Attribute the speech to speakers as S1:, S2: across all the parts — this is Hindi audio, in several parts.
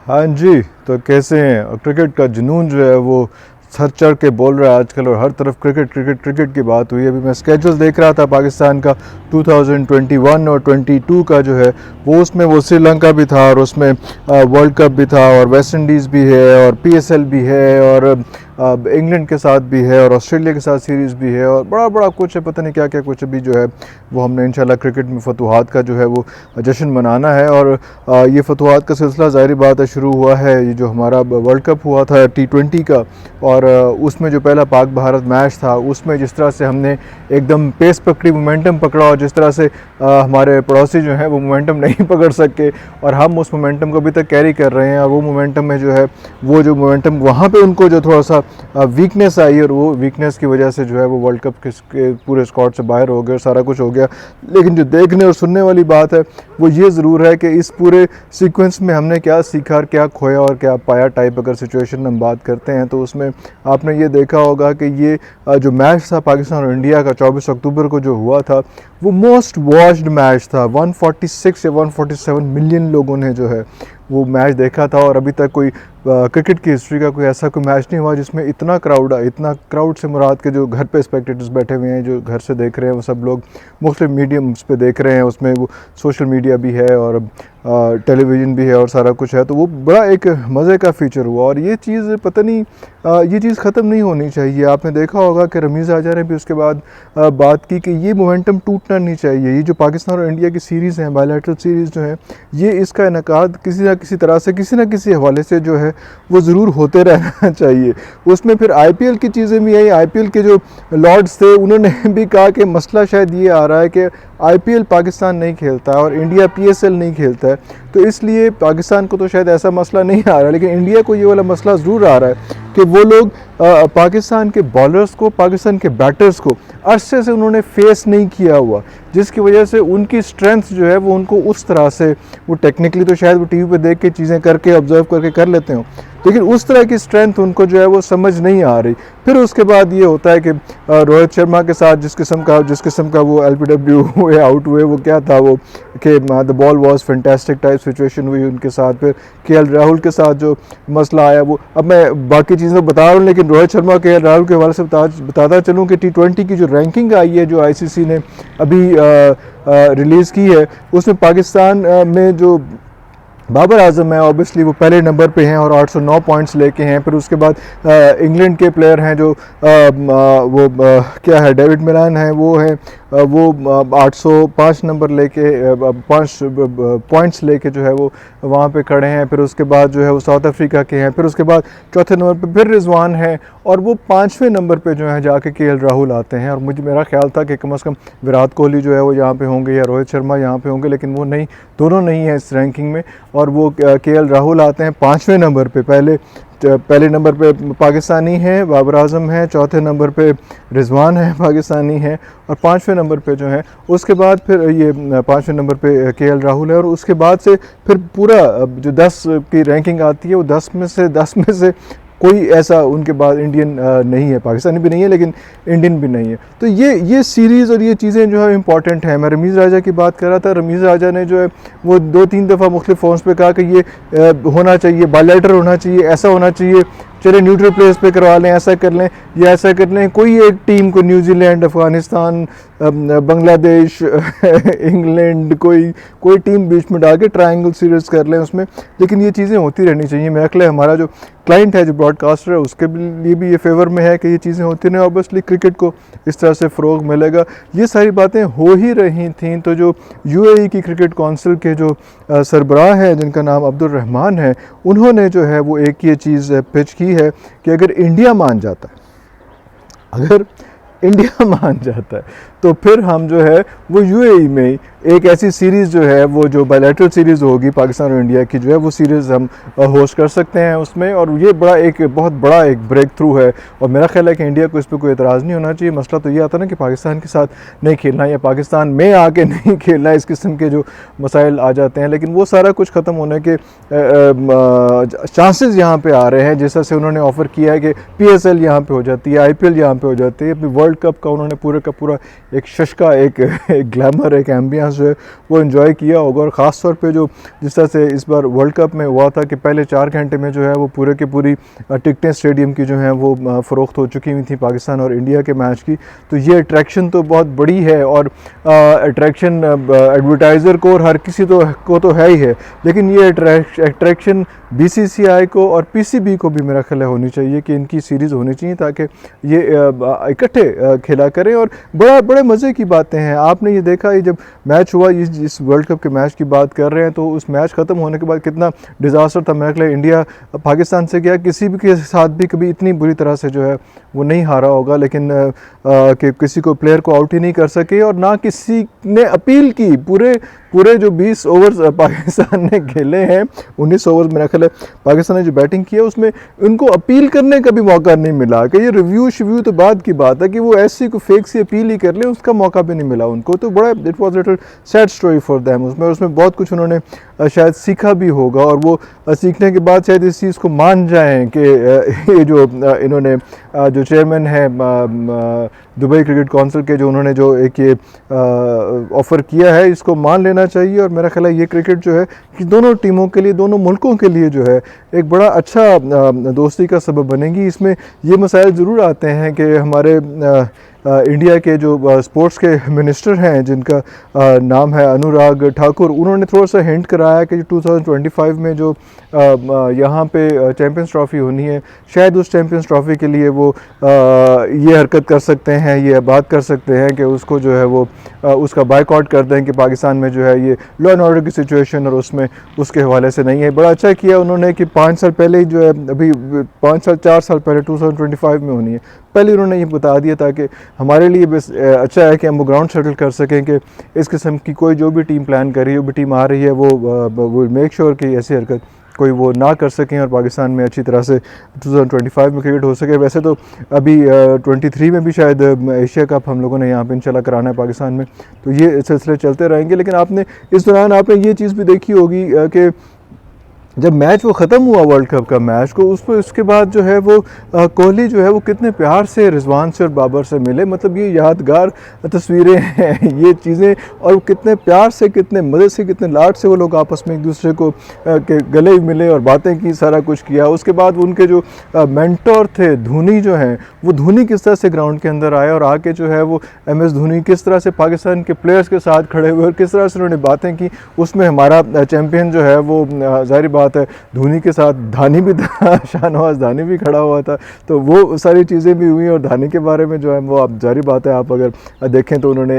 S1: हाँ जी, तो कैसे हैं? और क्रिकेट का जुनून जो है वो सर चढ़ के बोल रहा है आजकल, और हर तरफ क्रिकेट क्रिकेट क्रिकेट की बात हुई है। अभी मैं स्केड्यूल देख रहा था पाकिस्तान का 2021 और 22 का जो है उसमें वो श्रीलंका भी था, और उसमें वर्ल्ड कप भी था, और वेस्ट इंडीज़ भी है, और पीएसएल भी है, और इंग्लैंड के साथ भी है, और ऑस्ट्रेलिया के साथ सीरीज़ भी है, और बड़ा बड़ा कुछ है, पता नहीं क्या क्या कुछ अभी जो है वो हमने इंशाल्लाह क्रिकेट में फतुहात का जो है वो जश्न मनाना है। और ये फतुहात का सिलसिला ज़ाहिर बात है शुरू हुआ है, ये जो हमारा वर्ल्ड कप हुआ था T20 का, और उसमें जो पहला पाक भारत मैच था उसमें जिस तरह से हमने एकदम पेस पकड़ी, मोमेंटम पकड़ा, और जिस तरह से हमारे पड़ोसी जो हैं वो मोमेंटम नहीं पकड़ सके, और हम उस मोमेंटम को अभी तक कैरी कर रहे हैं। और वो मोमेंटम में जो है वो जो मोमेंटम वहाँ पे उनको जो थोड़ा सा वीकनेस आई, और वो वीकनेस की वजह से जो है वो वर्ल्ड कप के पूरे स्क्वाड से बाहर हो गए, सारा कुछ हो गया। लेकिन जो देखने और सुनने वाली बात है वो ये ज़रूर है कि इस पूरे सीक्वेंस में हमने क्या सीखा और क्या खोया और क्या पाया टाइप अगर सिचुएशन हम बात करते हैं, तो उसमें आपने ये देखा होगा कि ये जो मैच था पाकिस्तान और इंडिया का 24 अक्टूबर को जो हुआ था वो मोस्ट वॉच्ड मैच था। 146 या 147 मिलियन लोगों ने जो है वो मैच देखा था, और अभी तक कोई क्रिकेट की हिस्ट्री का कोई ऐसा कोई मैच नहीं हुआ जिसमें इतना क्राउड से मुराद के जो घर पे स्पेक्टेटर्स बैठे हुए हैं, जो घर से देख रहे हैं, वो सब लोग मुख्तलिफ मीडियम्स पे देख रहे हैं, उसमें वो सोशल मीडिया भी है और टेलीविज़न भी है और सारा कुछ है, तो वो बड़ा एक मज़े का फ़ीचर हुआ। और ये चीज़ पता नहीं ये चीज़ ख़त्म नहीं होनी चाहिए। आपने देखा होगा कि रमीज़ राजा ने भी उसके बाद बात की कि ये मोमेंटम टूटना नहीं चाहिए। ये जो पाकिस्तान और इंडिया की सीरीज़ हैं, बायलैटरल सीरीज़ जो है, ये इसका इनेकाद किसी न किसी तरह से किसी न किसी हवाले से जो है वो ज़रूर होते रहना चाहिए। उसमें फिर आईपीएल की चीज़ें भी आई। आईपीएल के जो लॉर्ड्स थे उन्होंने भी कहा कि मसला शायद ये आ रहा है कि आईपीएल पाकिस्तान नहीं खेलता है और इंडिया पीएसएल नहीं खेलता है, तो इसलिए पाकिस्तान को तो शायद ऐसा मसला नहीं आ रहा, लेकिन इंडिया को ये वाला मसला ज़रूर आ रहा है कि वो लोग पाकिस्तान के बॉलर्स को, पाकिस्तान के बैटर्स को अरसे से उन्होंने फेस नहीं किया हुआ, जिसकी वजह से उनकी स्ट्रेंथ जो है वो उनको उस तरह से, वो टेक्निकली तो शायद वो टीवी पे देख के चीज़ें करके ऑब्जर्व करके कर लेते हो, लेकिन उस तरह की स्ट्रेंथ उनको जो है वो समझ नहीं आ रही। फिर उसके बाद ये होता है कि रोहित शर्मा के साथ जिस किस्म का वो एलबीडब्ल्यू हुए, आउट हुए, वो क्या था वो कि the ball was fantastic type situation हुई उनके साथ। फिर केएल राहुल के साथ जो मसला आया, वो अब मैं बाकी चीज़ें बता रहा हूँ, लेकिन रोहित शर्मा केएल राहुल के हवाले से बताता चलूँ कि T20 की जो रैंकिंग आई है, जो आईसीसी ने अभी रिलीज़ की है, उसमें पाकिस्तान में जो बाबर आजम है ऑब्वियसली वो पहले नंबर पे हैं और 809 पॉइंट्स लेके हैं। फिर उसके बाद इंग्लैंड के प्लेयर हैं जो क्या है, डेविड मिलान है, वो है वो 805 नंबर लेके 5 पॉइंट्स लेके जो है वो वहाँ पे खड़े हैं। फिर उसके बाद जो है वो साउथ अफ्रीका के हैं। फिर उसके बाद चौथे नंबर पे फिर रिजवान है, और वो 5वें नंबर पे जो है जाके केएल राहुल आते हैं। और मेरा ख्याल था कि कम से कम विराट कोहली जो है वो यहाँ पे होंगे या रोहित शर्मा यहाँ पे होंगे, लेकिन वो नहीं, दोनों नहीं है इस रैंकिंग में, और वो केएल राहुल आते हैं 5वें नंबर पे। पहले नंबर पे पाकिस्तानी है बाबर आजम है, चौथे नंबर पे रिजवान है पाकिस्तानी है, और 5वें नंबर पे जो है उसके बाद फिर ये 5वें नंबर पे केएल राहुल है। और उसके बाद से फिर पूरा जो 10 की रैंकिंग आती है वो 10 में से कोई ऐसा उनके बाद इंडियन नहीं है, पाकिस्तानी भी नहीं है लेकिन इंडियन भी नहीं है। तो ये सीरीज़ और ये चीज़ें जो है इंपॉर्टेंट हैं। मैं रमीज़ राजा की बात कर रहा था, रमीज़ राजा ने जो है वो 2-3 दफ़ा मुख्तलिफ फॉर्म्स पे कहा कि ये होना चाहिए, बायलैटरल होना चाहिए, ऐसा होना चाहिए, चले न्यूट्रल प्लेस पे करवा लें, ऐसा कर लें या ऐसा कर लें, कोई एक टीम को, न्यूजीलैंड, अफ़गानिस्तान, बांग्लादेश, इंग्लैंड, कोई टीम बीच में डाल के ट्रायंगल सीरीज़ कर लें उसमें। लेकिन ये चीज़ें होती रहनी चाहिए। मेरा ख्याल है हमारा जो क्लाइंट है, जो ब्रॉडकास्टर है, उसके लिए भी ये फेवर में है कि ये चीज़ें होती रहें। ऑब्वियसली क्रिकेट को इस तरह से फ़रोग मिलेगा। ये सारी बातें हो ही रही थी, तो जो यूएई की क्रिकेट काउंसिल के जो सरबराह हैं जिनका नाम अब्दुल रहमान है, उन्होंने जो है वो एक ये चीज़ पिच की है कि अगर इंडिया मान जाता है तो फिर हम जो है वो यूएई में एक ऐसी सीरीज़ जो है वो जो बायलैटरल सीरीज़ होगी पाकिस्तान और इंडिया की, जो है वो सीरीज़ हम होस्ट कर सकते हैं उसमें। और ये बहुत बड़ा एक ब्रेक थ्रू है, और मेरा ख्याल है कि इंडिया को इस पर कोई एतराज़ नहीं होना चाहिए। मसला तो ये आता है ना कि पाकिस्तान के साथ नहीं खेलना या पाकिस्तान में आके नहीं खेलना, इस किस्म के जो मसाइल आ जाते हैं, लेकिन वो सारा कुछ ख़त्म होने के चांसेस यहाँ पर आ रहे हैं। जैसा से उन्होंने ऑफ़र किया है कि पीएसएल यहाँ पर हो जाती है, आईपीएल यहाँ पर हो जाती है, वर्ल्ड कप का उन्होंने पूरे का पूरा एक शशका, एक ग्लैमर, एक एम्बियंस जो है वो एंजॉय किया होगा। और ख़ास तौर पे जो जिस तरह से इस बार वर्ल्ड कप में हुआ था कि पहले 4 घंटे में जो है वो पूरे की पूरी टिकटें स्टेडियम की जो हैं वो फ़रोख्त हो चुकी हुई थी पाकिस्तान और इंडिया के मैच की। तो ये अट्रैक्शन तो बहुत बड़ी है और अट्रैक्शन एडवर्टाइज़र को और हर किसी को तो है ही है, लेकिन ये अट्रैक्शन बीसीसीआई को और पीसीबी को भी मेरा ख्याल है होनी चाहिए कि इनकी सीरीज़ होनी चाहिए ताकि ये इकट्ठे खेला करें। और बड़े मज़े की बातें हैं। आपने ये देखा, ये जब मैच हुआ, इस वर्ल्ड कप के मैच की बात कर रहे हैं, तो उस मैच ख़त्म होने के बाद कितना डिज़ास्टर था। मेरे ख्याल इंडिया पाकिस्तान से क्या किसी भी के साथ भी कभी इतनी बुरी तरह से जो है वो नहीं हारा होगा, लेकिन कि किसी को प्लेयर को आउट ही नहीं कर सके और ना किसी ने अपील की। पूरे जो 20 ओवर्स पाकिस्तान ने खेले हैं, 19 ओवर्स मेरा ख्याल है पाकिस्तान ने जो बैटिंग की है उसमें उनको अपील करने का भी मौका नहीं मिला। कि ये रिव्यू तो बाद की बात है कि वो ऐसी को फेक सी अपील ही कर ले, उसका मौका भी नहीं मिला उनको। तो बड़ा it was little sad story for them. उसमें बहुत कुछ उन्होंने शायद सीखा भी होगा और वो सीखने के बाद शायद इस चीज़ को मान जाएं कि ये जो इन्होंने जो चेयरमैन है दुबई क्रिकेट काउंसिल के, जो उन्होंने जो एक ये ऑफ़र किया है, इसको मान लेना चाहिए। और मेरा ख्याल है ये क्रिकेट जो है कि दोनों टीमों के लिए, दोनों मुल्कों के लिए जो है एक बड़ा अच्छा दोस्ती का सबब बनेगी। इसमें ये मसाइल ज़रूर आते हैं कि हमारे इंडिया के जो स्पोर्ट्स के मिनिस्टर हैं जिनका नाम है अनुराग ठाकुर, उन्होंने थोड़ा सा हिंट कराया कि 2025 में जो यहाँ पे चैम्पियंस ट्रॉफ़ी होनी है, शायद उस चैम्पियंस ट्रॉफ़ी के लिए वो ये हरकत कर सकते हैं, ये बात कर सकते हैं कि उसको जो है वो उसका बायकॉट कर दें कि पाकिस्तान में जो है ये लॉ एंड ऑर्डर की सिचुएशन और उसमें उसके हवाले से नहीं है। बड़ा अच्छा किया उन्होंने कि 5 साल पहले ही जो है, अभी 4 साल पहले 2025 में होनी है, पहले उन्होंने ये बता दिया ताकि हमारे लिए बस अच्छा है कि हम ग्राउंड सेटल कर सकें कि इस किस्म की कोई जो भी टीम प्लान कर रही है, वो भी टीम आ रही है, वो मेक श्योर कि ऐसी हरकत कोई वो ना कर सकें और पाकिस्तान में अच्छी तरह से 2025 में क्रिकेट हो सके। वैसे तो अभी 23 में भी शायद एशिया कप हम लोगों ने यहाँ पे इंशाल्लाह कराना है पाकिस्तान में, तो ये सिलसिले चलते रहेंगे। लेकिन आपने इस दौरान आपने ये चीज़ भी देखी होगी कि जब मैच वो ख़त्म हुआ वर्ल्ड कप का मैच को, उसके बाद जो है वो कोहली जो है वो कितने प्यार से रिजवान से और बाबर से मिले। मतलब ये यादगार तस्वीरें हैं ये चीज़ें, और वो कितने प्यार से, कितने मज़े से, कितने लाड से वो लोग आपस में एक दूसरे को के गले मिले और बातें की, सारा कुछ किया। उसके बाद उनके जो मेंटोर थे धोनी जो हैं, वो धोनी किस तरह से ग्राउंड के अंदर आए और आके जो है वो MS धोनी किस तरह से पाकिस्तान के प्लेयर्स के साथ खड़े हुए और किस तरह से उन्होंने बातें की। उसमें हमारा चैम्पियन जो है वो ज़ाहिर बात है धोनी के साथ धानी भी था, शाहनवाज धानी भी खड़ा हुआ था, तो वो सारी चीज़ें भी हुई। और धानी के बारे में जो है वो आप जारी बात है, आप अगर देखें तो उन्होंने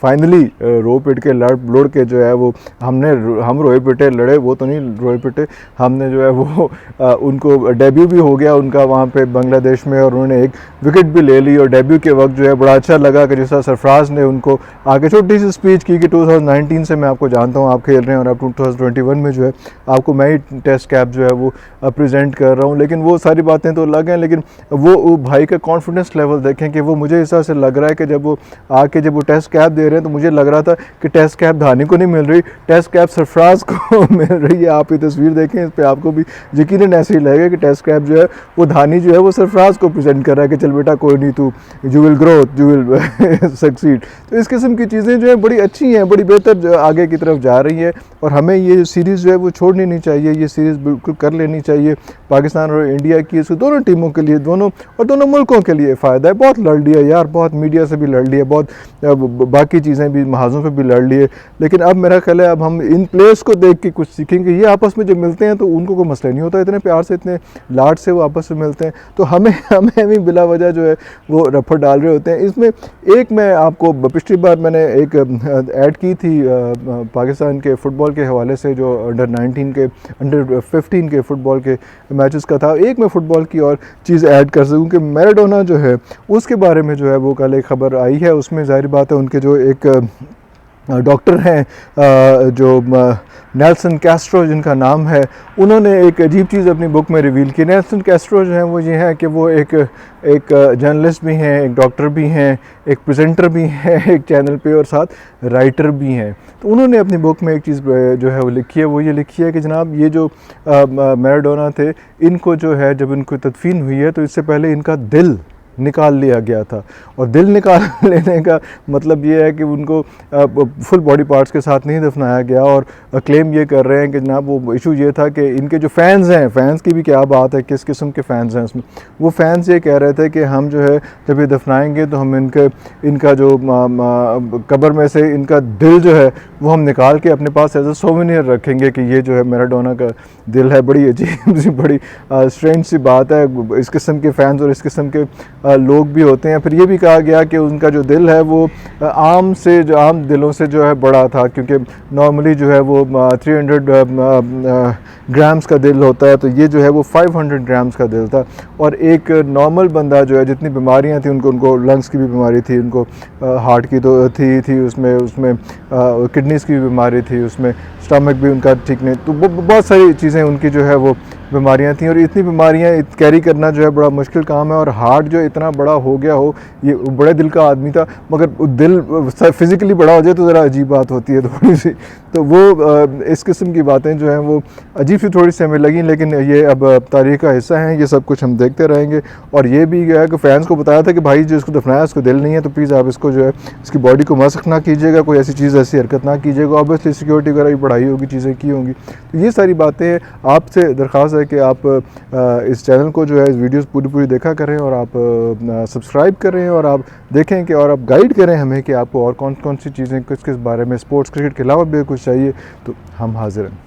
S1: फाइनली रो पिट के लड़ के जो है वो हम रोए पिटे लड़े, वो तो नहीं रोए पिटे, हमने जो है वो उनको डेब्यू भी हो गया उनका वहाँ पे बांग्लादेश में, और उन्होंने एक विकेट भी ले ली। और डेब्यू के वक्त जो है बड़ा अच्छा लगा कि जिस तरह सरफराज ने उनको आगे छोटी सी स्पीच की कि 2019 से मैं आपको जानता हूँ, आप खेल रहे हैं और अब 2021 में जो है आपको मैं ही टेस्ट कैप जो है वो प्रेजेंट कर रहा हूँ। लेकिन वो सारी बातें तो अलग हैं, लेकिन वो भाई का कॉन्फिडेंस लेवल देखें कि वो मुझे इस तरह से लग रहा है कि जब वो टेस्ट कैप दे रहे हैं तो मुझे लग रहा था कि टेस्ट कैप धानी को नहीं मिल रही, टेस्ट कैप सरफराज को मिल रही है। आप ये तस्वीर देखें, इस पर आपको भी यकीनन ऐसे ही लगेगा कि टेस्ट कैप जो है वो धानी जो है वो सरफराज को प्रेजेंट कर रहा है कि चल बेटा कोई नहीं, तू you will grow, you will succeed. तो इस किस्म की चीज़ें जो है बड़ी अच्छी हैं, बड़ी बेहतर आगे की तरफ जा रही है। और हमें ये सीरीज़ जो है वो छोड़नी नहीं चाहिए, ये सीरीज़ बिल्कुल कर लेनी चाहिए पाकिस्तान और इंडिया की। इसको दोनों टीमों के लिए, दोनों मुल्कों के लिए फ़ायदा है। बहुत लड़ लिया यार, बहुत मीडिया से भी लड़ लिया, बहुत बाकी चीज़ें भी महाजों पे भी लड़ लिए, लेकिन अब मेरा ख्याल है अब हम इन प्लेयर्स को देख के कुछ सीखेंगे। ये आपस में जब मिलते हैं तो उनको कोई मसला नहीं होता, इतने प्यार से, इतने लाड से वो आपस में मिलते हैं, तो हमें भी बिला वजह जो है वो रफड़ डाल रहे होते हैं। इसमें एक मैं आपको पिछली बार मैंने एक ऐड की थी पाकिस्तान के फ़ुटबॉल के हवाले से, जो अंडर 15 के फ़ुटबॉल के मैचेस का था। एक मैं फ़ुटबॉल की और चीज़ ऐड कर सकूँ कि मैराडोना जो है उसके बारे में जो है वो कल एक ख़बर आई है। उसमें ज़ाहिर बात है उनके जो एक डॉक्टर हैं जो नेल्सन कैस्ट्रो जिनका नाम है, उन्होंने एक अजीब चीज़ अपनी बुक में रिवील की। नेल्सन कैस्ट्रो जो है वो ये है कि वो एक जर्नलिस्ट भी हैं, एक डॉक्टर भी हैं, एक प्रेजेंटर भी हैं एक चैनल पे, और साथ राइटर भी हैं। तो उन्होंने अपनी बुक में एक चीज़ जो है वो लिखी है, वो ये लिखी है कि जनाब ये जो मैराडोना थे, इनको जो है जब इनको तदफीन हुई है तो इससे पहले इनका दिल निकाल लिया गया था। और दिल निकाल लेने का मतलब ये है कि उनको फुल बॉडी पार्ट्स के साथ नहीं दफनाया गया। और क्लेम ये कर रहे हैं कि जनाब वो इशू ये था कि इनके जो फ़ैन्स हैं, फ़ैन्स की भी क्या बात है, किस किस्म के फ़ैन्स हैं उसमें, वो फ़ैन्स ये कह रहे थे कि हम जो है जब ये दफनाएंगे तो हम इनका जो कब्र में से इनका दिल जो है वो हम निकाल के अपने पास एज ए सोवेनियर रखेंगे कि ये जो है मैराडोना का दिल है। बड़ी अजीब सी, बड़ी स्ट्रेंज सी बात है। इस किस्म के फ़ैन्स और इस किस्म के लोग भी होते हैं। फिर ये भी कहा गया कि उनका जो दिल है वो आम दिलों से जो है बड़ा था, क्योंकि नॉर्मली जो है वो 300 ग्राम्स का दिल होता है, तो ये जो है वो 500 ग्राम्स का दिल था। और एक नॉर्मल बंदा जो है, जितनी बीमारियां थी उनको लंग्स की भी बीमारी थी, उनको हार्ट की तो थी उसमें किडनीज़ की भी बीमारी थी, उसमें स्टमक भी उनका ठीक नहीं, तो बहुत सारी चीज़ें उनकी जो है वो बीमारियां थी। और इतनी बीमारियां कैरी करना जो है बड़ा मुश्किल काम है। और हार्ट जो इतना बड़ा हो गया हो, ये बड़े दिल का आदमी था, मगर दिल फिज़िकली बड़ा हो जाए तो ज़रा अजीब बात होती है थोड़ी सी। तो वो इस किस्म की बातें जो हैं वो अजीब सी थोड़ी सी हमें लगी, लेकिन ये अब तारीख़ का हिस्सा हैं, ये सब कुछ हम देखते रहेंगे। और ये भी है कि फ़ैन्स को बताया था कि भाई जो इसको दफनाया उसको दिल नहीं है, तो प्लीज़ आप इसको जो है इसकी बॉडी को मस्ख ना कीजिएगा, कोई ऐसी चीज़, ऐसी हरकत ना कीजिएगा। ऑब्वियसली सिक्योरिटी वगैरह भी बढ़ाई होगी, चीज़ें की होंगी। तो ये सारी बातें आपसे दरख्वास्त है कि आप इस चैनल को जो है, इस वीडियोस पूरी देखा करें, और आप सब्सक्राइब करें, और आप देखें कि, और आप गाइड करें हमें कि आपको और कौन कौन सी चीज़ें, किस किस बारे में, स्पोर्ट्स क्रिकेट के अलावा भी कुछ चाहिए तो हम हाज़िर हैं।